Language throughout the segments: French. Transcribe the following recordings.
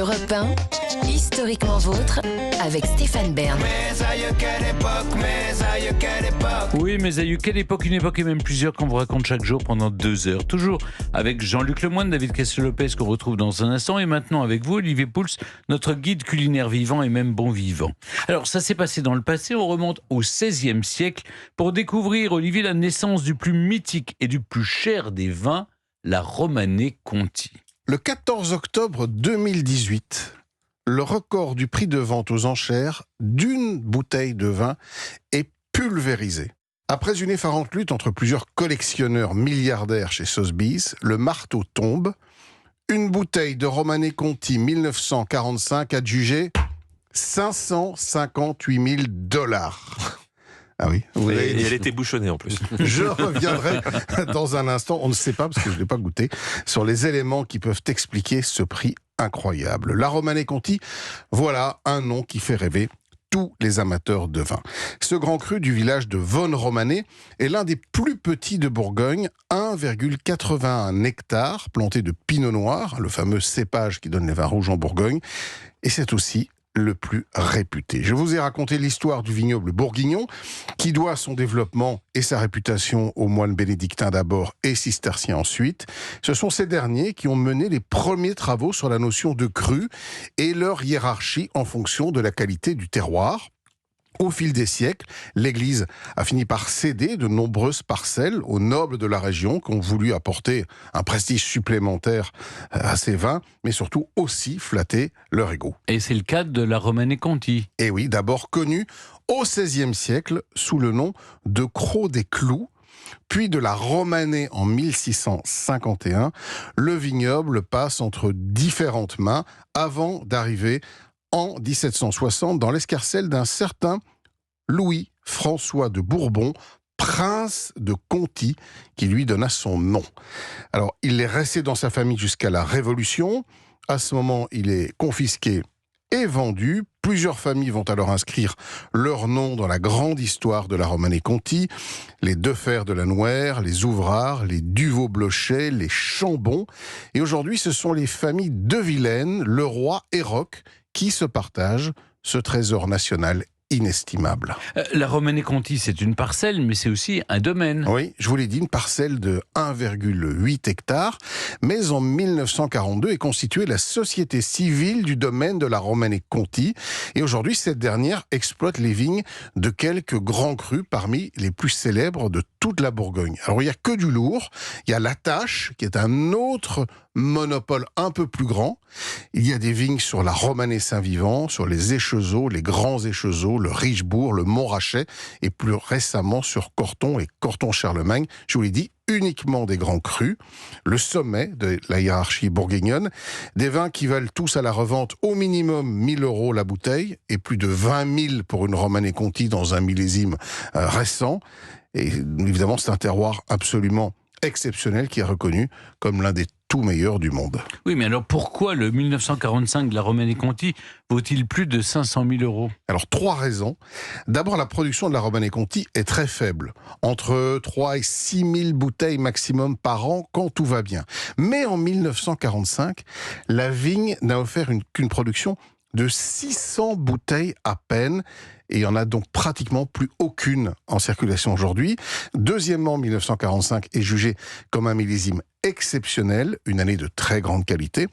Europe 1, historiquement vôtre, avec Stéphane Bern. Mes aïeux, quelle époque, mes aïeux, quelle époque. Oui, mes aïeux, quelle époque, une époque et même plusieurs qu'on vous raconte chaque jour pendant 2 heures. Toujours avec Jean-Luc Lemoyne, David Castel-Lopez qu'on retrouve dans un instant et maintenant avec vous, Olivier Pouls, notre guide culinaire vivant et même bon vivant. Alors ça s'est passé dans le passé, on remonte au XVIe siècle pour découvrir, Olivier, la naissance du plus mythique et du plus cher des vins, la Romanée Conti. Le 14 octobre 2018, le record du prix de vente aux enchères d'une bouteille de vin est pulvérisé. Après une effarante lutte entre plusieurs collectionneurs milliardaires chez Sotheby's, le marteau tombe. Une bouteille de Romanée Conti 1945 adjugée 558 000 $. Ah oui, et elle était bouchonnée en plus. Je reviendrai dans un instant, on ne sait pas parce que je ne l'ai pas goûté, sur les éléments qui peuvent expliquer ce prix incroyable. La Romanée Conti, voilà un nom qui fait rêver tous les amateurs de vin. Ce grand cru du village de Vosne-Romanée est l'un des plus petits de Bourgogne, 1,81 hectares planté de pinot noir, le fameux cépage qui donne les vins rouges en Bourgogne, et c'est aussi le plus réputé. Je vous ai raconté l'histoire du vignoble bourguignon qui doit son développement et sa réputation aux moines bénédictins d'abord et cisterciens ensuite. Ce sont ces derniers qui ont mené les premiers travaux sur la notion de cru et leur hiérarchie en fonction de la qualité du terroir. Au fil des siècles, l'Église a fini par céder de nombreuses parcelles aux nobles de la région qui ont voulu apporter un prestige supplémentaire à ces vins, mais surtout aussi flatter leur ego. Et c'est le cas de la Romanée Conti. Et oui, d'abord connue au XVIe siècle sous le nom de Cros des Clous, puis de la Romanée en 1651, le vignoble passe entre différentes mains avant d'arriver en 1760 dans l'escarcelle d'un certain Louis-François de Bourbon, prince de Conti, qui lui donna son nom. Alors, il est resté dans sa famille jusqu'à la Révolution. À ce moment, il est confisqué et vendu. Plusieurs familles vont alors inscrire leur nom dans la grande histoire de la Romanée Conti. Les Defers de la Nouère, les Ouvrard, les Duvaux-Blochet, les Chambon. Et aujourd'hui, ce sont les familles de Vilaine, Leroy et Roch qui se partagent ce trésor national inestimable. La Romanée Conti, c'est une parcelle, mais c'est aussi un domaine. Oui, je vous l'ai dit, une parcelle de 1,8 hectares, mais en 1942 est constituée la société civile du domaine de la Romanée Conti. Et aujourd'hui, cette dernière exploite les vignes de quelques grands crus parmi les plus célèbres de toute la Bourgogne. Alors, il n'y a que du lourd. Il y a l'Attache, qui est un autre monopole un peu plus grand. Il y a des vignes sur la Romanée Saint-Vivant, sur les Échezeaux, les grands Échezeaux, le Richebourg, le Montrachet, et plus récemment sur Corton et Corton-Charlemagne. Je vous l'ai dit, uniquement des grands crus, le sommet de la hiérarchie bourguignonne, des vins qui valent tous à la revente au minimum 1 000 € la bouteille, et plus de 20 000 pour une Romanée Conti dans un millésime récent. Et évidemment, c'est un terroir absolument exceptionnel qui est reconnu comme l'un des tout meilleurs du monde. Oui, mais alors pourquoi le 1945 de la Romanée Conti vaut-il plus de 500 000 €? Alors, 3 raisons. D'abord, la production de la Romanée Conti est très faible. Entre 3 et 6 000 bouteilles maximum par an quand tout va bien. Mais en 1945, la vigne n'a offert qu'une production de 600 bouteilles à peine, et il n'y en a donc pratiquement plus aucune en circulation aujourd'hui. Deuxièmement, 1945 est jugé comme un millésime exceptionnel, une année de très grande qualité.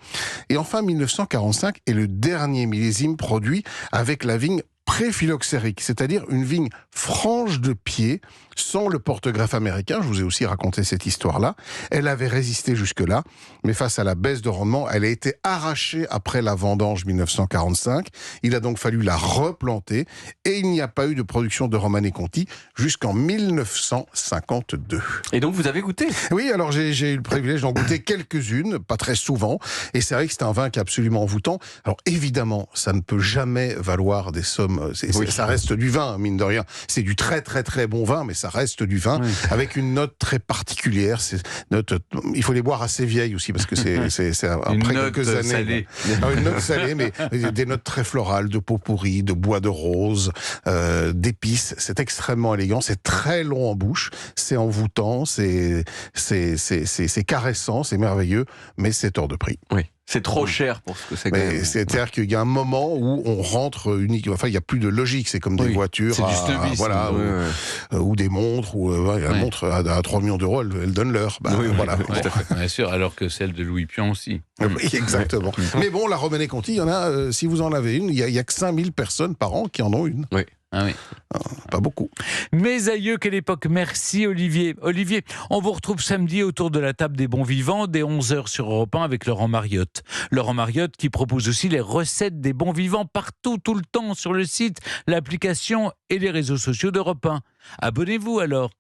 Et enfin, 1945 est le dernier millésime produit avec la vigne pré-phylloxérique, c'est-à-dire une vigne franche de pied, sans le porte-greffe américain. Je vous ai aussi raconté cette histoire-là. Elle avait résisté jusque-là, mais face à la baisse de rendement, elle a été arrachée après la vendange 1945. Il a donc fallu la replanter, et il n'y a pas eu de production de Romanée Conti jusqu'en 1952. Et donc vous avez goûté? Oui, alors j'ai eu le privilège d'en goûter quelques-unes, pas très souvent, et c'est vrai que c'est un vin qui est absolument envoûtant. Alors évidemment, ça ne peut jamais valoir des sommes. Ça reste du vin, mine de rien. C'est du très très très bon vin, mais ça reste du vin, oui, avec une note très particulière. Il faut les boire assez vieilles aussi, parce que c'est après quelques années. Salée. Une note salée, mais des notes très florales, de pot pourri, de bois de rose, d'épices. C'est extrêmement élégant, c'est très long en bouche, c'est envoûtant, c'est caressant, c'est merveilleux, mais c'est hors de prix. Oui. C'est trop cher pour ce que c'est quand Mais même. c'est-à-dire qu'il y a un moment où on rentre uniquement. Enfin, il n'y a plus de logique. C'est comme des Oui, voitures, c'est du snobisme. voilà, Ouais, ouais. ou des montres. Une Ouais. montre à 3 millions d'euros, elle donne l'heure. Oui, oui, voilà. oui, Bon. Bien sûr, alors que celle de Louis Pion aussi. Oui, exactement. Mais bon, la Romanée Conti, il y en a. Si vous en avez une, il y a que 5000 personnes par an qui en ont une. Ah oui. Pas beaucoup. Mes aïeux, quelle époque. Merci Olivier. Olivier, on vous retrouve samedi autour de la table des bons vivants, dès 11h sur Europe 1 avec Laurent Mariotte. Laurent Mariotte qui propose aussi les recettes des bons vivants partout, tout le temps, sur le site, l'application et les réseaux sociaux d'Europe 1. Abonnez-vous alors.